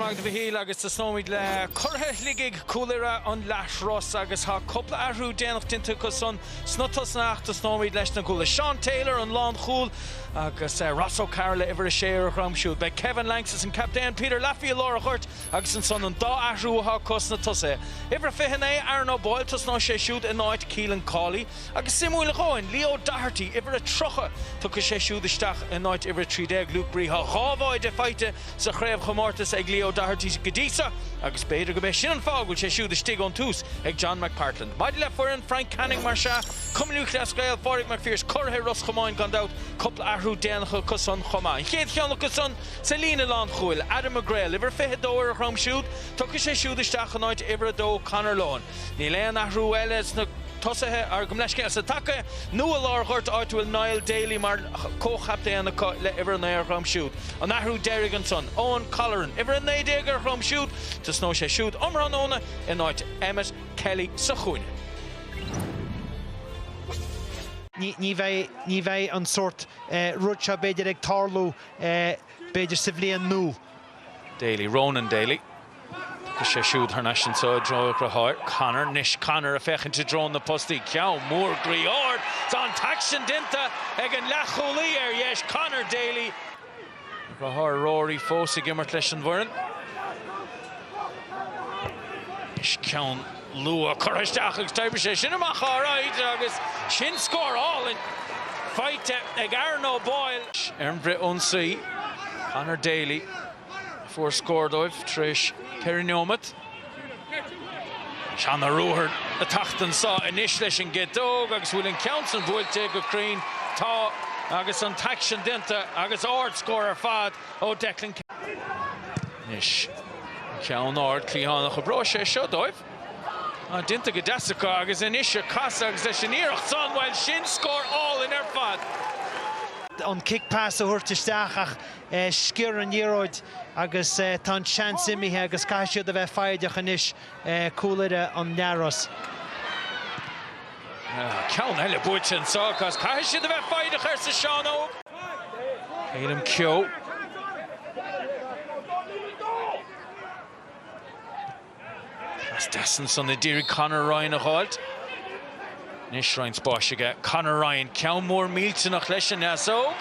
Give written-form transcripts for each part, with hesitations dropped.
Pádraig Mhic Phiarais agus tasnóid le curtha Shligeach Cúil Irra an Leathros agus ha coppla ahrú déanach dinta go son snotasnacht tasnóid leis na Cúil Sean Taylor an lán chúl agus Ros Comáin idir a séir chramsúd be Kevin Lanxas an captain Peter Laffey Laura Hurt agus an son an dá ahrú ha cos na tusa idir fihanné Arno Boyle tasná sé siúd in áit Keelan Cawley agus simúil góin Leo Doherty idir a trocha tucha sé siúd isteach in áit idir 30 Luke Bree ha gábháid de feite sa chréibh chomórtas ag Leo Doherty Gadisa agus beidir go bé sin an fág se siúd stig an tús ag John McPartland. Maid le furin Frank Canning mar se cumlúch le scail Pádraig Mhic Phiarais curtha Ros Comáin gan dat coppla ahrú déanacha cusan Chomáin. Chéad cheanna cusan sa lína lán chúil Adam McGrail idir fihedóir a chrom siúd tucha sé siúd isteach an áit idir a dó Conor Lón. Ní leon ahrú eile na tosathe ar go mleisce sa take nua Laura Hurt áitúil Niall Daly mar cóchaptéanna le idir an éir chrom siúd. An ahrú Derrick an son Owen Colleran idir an 9 chrom siúd tasnó sé siúd omran óna in áit Emmet Kelly sa chúine. Ní bheith an sort rud se beidir ag tarlú beidir sa bhliain nó. Daly, Ronan Daly. Sé siúd haar nasin so dro grahair Conor nish Conor a fechin to drone the postí ceann mór griord an taxin dinta ag an lecholaí yes Conor Daly grahair Rory fósa gimmert leis an bhuireann nish ceann lua choristeach agus taibre sé sin amach áráid agus sin scór all in fight ag Arno Boyle Ernbre Unsaí Conor Daly for scored of Trish Perinomet. Sean Ruher a tachtan sa inis leis an gedóg agus bhfuil an Council bhfuilte go crín tá agus an taxin dinta agus ard score ar fad ó Declan Nish ceann ard clíhanach a bro sé seo dóibh an dinta go deasacha agus inis a casa agus leis an iirecht san bhfuil sin score all in ar fad. An kick pass a thuirteach ach scíor an iróid agus tá chance imithe agus caiisiúd a bheith faideach inis Cúil Irra an Leathros. Ceann eile buite an sáchas caiisiúd a bheith faideach ar sa Seán Ó. Éanam Cio. As deasan son na díri Conor Ryan a gháilt. Nis Ryan spáisiige Conor Ryan ceann mór mílte nach leis an neasóg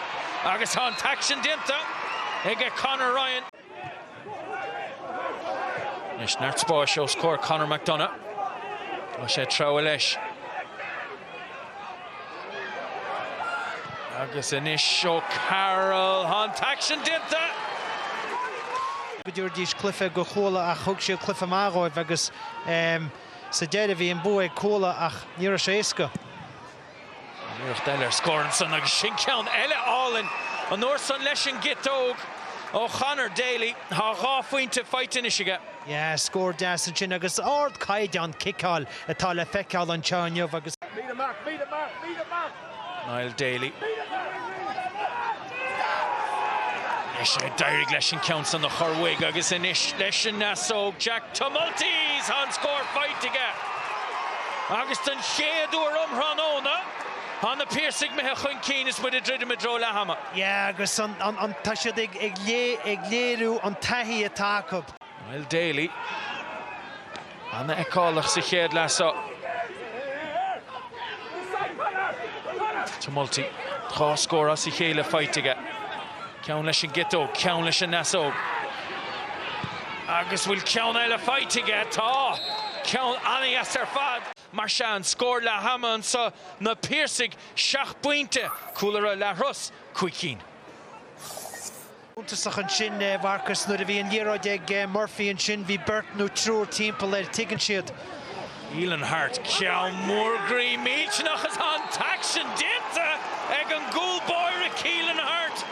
agus tá an taxin dinta ag Conor Ryan. Nis neart spáisio scór Conor McDonagh ó sé treo leis agus inis seo Carroll an taxin dinta. Go dúir dís cluife go chóla a thug sé cluife mágáibh agus sa déad a bhí an bua ag cóla ach níor sé éasca. Níocht eile scórann san agus sin ceann eile álinn an uair san leis an gitóg ó Conor Daly há Buaicphointí fightin isige. Yeah, scór deasan sin agus ard caide an kickáil atá le feiceáil an teáinneamh agus. Niall Daly. Is sé dairig leis an ceann san na chorwaig agus inis leis an neasóg Jack Tumulties an scór fightige. Agus den chéadúr omhran óna an na Pearses mé chun cínas mu a drid me dro lehama. Yeah, agus an tá siad ag léirú an taithí a tácab. Niall Daly anna ecálach sa chéad lesa. Tumulty tá scóra sa chéile fightige. Ceann leis an gitóg, ceann leis an neasóg. Agus bhfuil ceann eile fightige tá ceann anaías ar fad. Mar se an scór le hama sa na Pearses 7 pointe Cúil Irra Leathros 15. Úntasach an sin bharcas nuair a bhí an iróid ag Murphy an sin bhí Bert nó trúr timpeall ar tuigeann siad. Elan Hart ceann mór grí míteach as an taxin dinta ag an gúlbóir a Keelan Hart.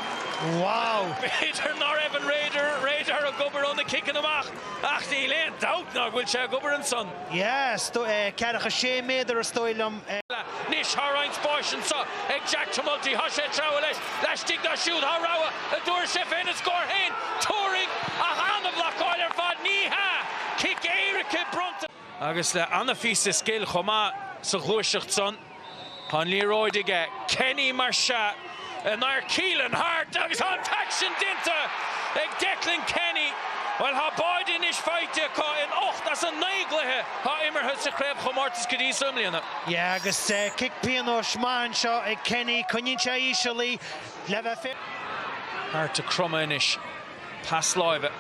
Wow! Beidir nar Evan Raider a gobar on the kick in amach. Ach ní leon doubt nach bhfuil sé gobar an son. Yes, ceadacha 6 méadar a stoilm. Nis Harain spáisian sa ag Jack Tumulty há sé treo leis leis stig na siúd há rawa a dúir sé féin a scór hain túring a hanna blacáil ar fad ní ha kick éirice bronta. Agus le anna físa scéil chomá sa chluiseacht son an líróid aige Kenny mar se an ar Keelan Hart agus an taxin dinta ag Declan Kenny Well, ha boid in is fighte ka in och, that's a naiglehe. Ha immer het se creb Chommartas gedi sumliana. Yeah, agus kick piano Schman seo ag Kenny Conincha Ishali leva fit. Hard to Crumanish. Pass live.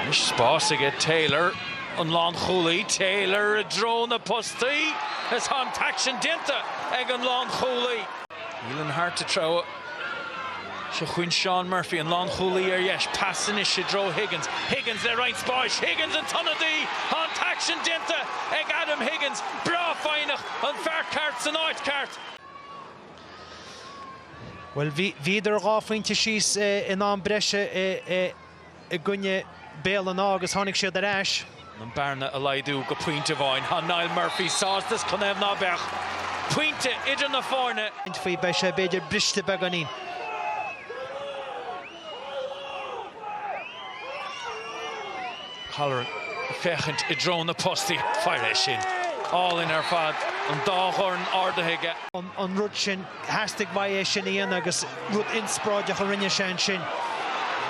Nish Spásige Taylor on Lán Choolaí. Taylor a drone a posty. Has han taction dinta ag on Lán Choolaí. Elan hard to throw it. Chuin Sean Murphy and Lán Choolaí yes, passing is Shidro Higgins. Higgins the right Spáis. Higgins and Tunnadee on taction dinta ag Adam Higgins. Bra feinach on fair carts and out cart. Well, vider Buaicphointí she's in an bresche a gunne Peil and agus honnig sé der ash. An Barna a Laidu go Puinte Vain. Han Niall Murphy saws this Conev na bech. Puinte idir na forne. Fui bei sé beidir briste beganin. Halloran fechent I drone na posti. Phiarais all in her fad. An dáhorn ardahige. An rutsin hastig mai sin ian agus rut inspráide a rinne sin.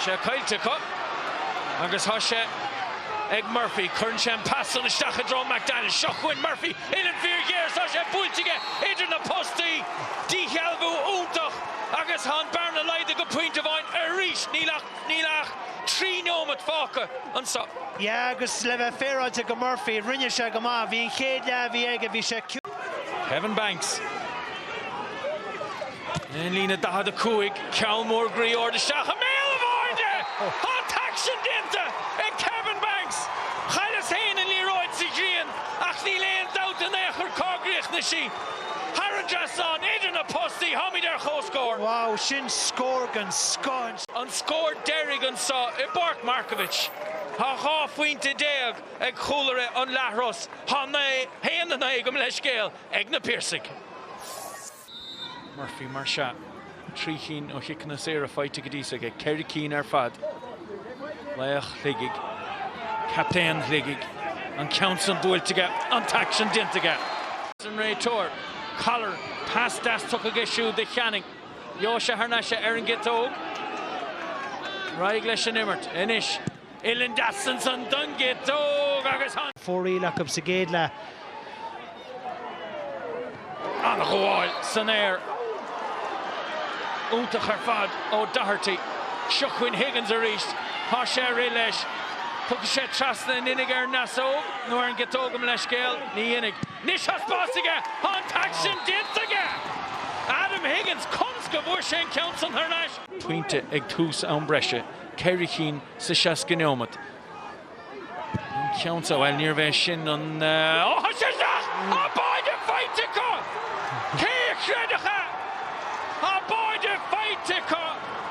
Sé cailte cut. Agus Hoshe Egg Murphy, Curn Shem pass on the Stachadron McDaniel, Shochwin Murphy, in 4 years, Hoshe Buitige, Idir na Posti, Dichalvu Untach, Agus Han Barna Leide go Puinte Vain, Arish, Nilach, Trino at Faka, and so. Yeah, agus leva Phiarais go Murphy, rinne se go ma, vi chéad le vi ege vi se Kevin Banks. And Lena Daha the Cúig, Calmore Grior, the Shacha, Mail of Order, Hot Action Dinta, and Kevin Banks, Chailas Hain and Leroy Tsigian, Achni Lane Dout and Echer Cogrich Nashi, Haran Jasson, Idir na Posti, Hamider Choscore. Wow, Shin Scorgan, Scons. Unscored Derrigan saw Ibark Markovic. Ha Buaicphointí Deag, Eg Coolera on Leathros, Ha Nay, Hain the Naigum Leshgale, Eg na Pearses. Murphy Marsha, Tríchin ó Chickna Sarah fight Gadisage, Kerry Keen fad. Leach Shligeach, Captain Shligeach, and Council Builtige, and Taction Dintige. And Ray Tor, Collar, pass das took a geshu the Channing. Yosha Harnasha Erin Gitog. Raiglesh and Immert, Inish, Ilan Dassons and Dungitog, Agus Han. 4 Elach of Segedla. On the wall, Sanair. Uta Harfad, O'Doherty, Shuckwin Higgins are reached, Hosher Rilesh, Pukashet Trasna and Iniger Nassau, Noran Getogum Leshgale, Nienig, Nishas Bossiga, on Taction Dintiga, Adam Higgins, Kunska Bushen Council Hernash, Puinte Egtus Umbresha, Kerrichin Sishaskiniomat, Council while near Veshin on Hoshazach, a boy to fight to come, Kay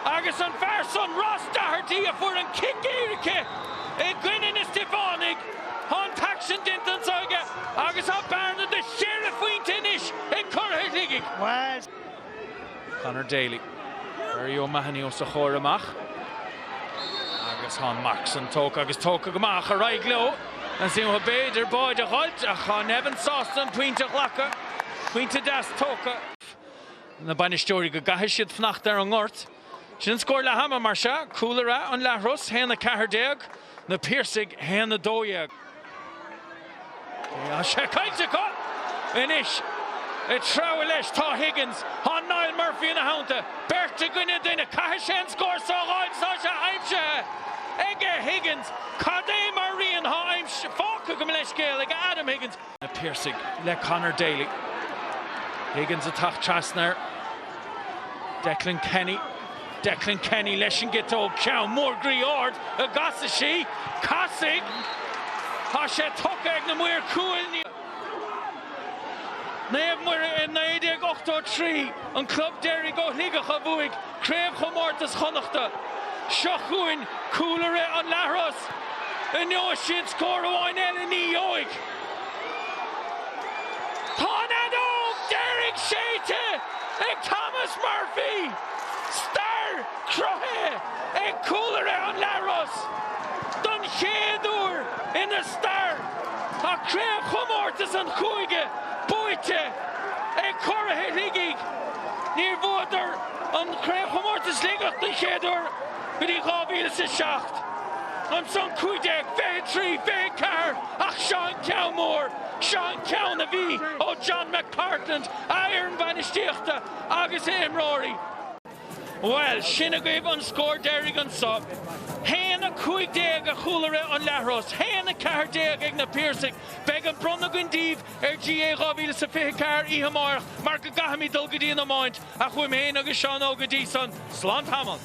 Agus an Farson Ros Comáin for an kickoff. A grinning is Stefanig. On Taction Dinton Saga. Agus a Barna the Sheriff Wintinish. A Coolera-Strandhill. What? Connor Daly. Very O'Mahony O'Sachoramach. Agus Han Max and Tok. Agus Tok Gamach a right glow. And see what Bader boy the Holt. A Han Evan Soston. Puinte Glacka. Puinte Das Toka. Na bainisteoirí go gaithfidh siad fnacht ar an ngort. Sin scóir le hama mar se, Coolera an Leathros, héna 4 déag, na Pearses héna 2 déag. Se caiite go, inis, I trá leis tá Higgins, há Niall Murphy in a hánta, Berta gine duine, caithfidh sé scóir sa gáil sa se aimse. Ege Higgins, Cadé Maríon há aimse, fáca go leis céal, ag Adam Higgins. Na Pearses le Connor Daly. Higgins atach Trasner. Declan Kenny leis an gitó ceann mór Griord a gasa sí Casig tá sé tuca ag na muir Cúil Naobh muir in 1983 an club Derry go Shligeach a bhuaig Craobh Chommartas Chonnachta Shochwin Coolera an Leathros in neo siad scór amháin eile ní óig Tánadó Derek Sheite ag Thomas Murphy Star Crohe ag Coolera an Leathros Don chéadúr in a star a Craobh Chommartas an Chúige Buaite ag Coolera-Strandhill níor bhuadar an Chomórt is Sligeach the chéadúr go dtí 2007. An son 15, 23, 24 ach Sean Cowmore, Sean Cowan a bhí ó John McPartland, Iron Banistíochta agus Rory. Well, sin a gaibh an scór déirigh an sub. Héana 15 a Coolera an Leathros, héana 14 ag na Pearses, beg an bronna gundíh GA 2024 ihe marach, mar go gahamí dul go dtí an amáint, a chuim héana agus Sean ó go dtí san Slán Hamel.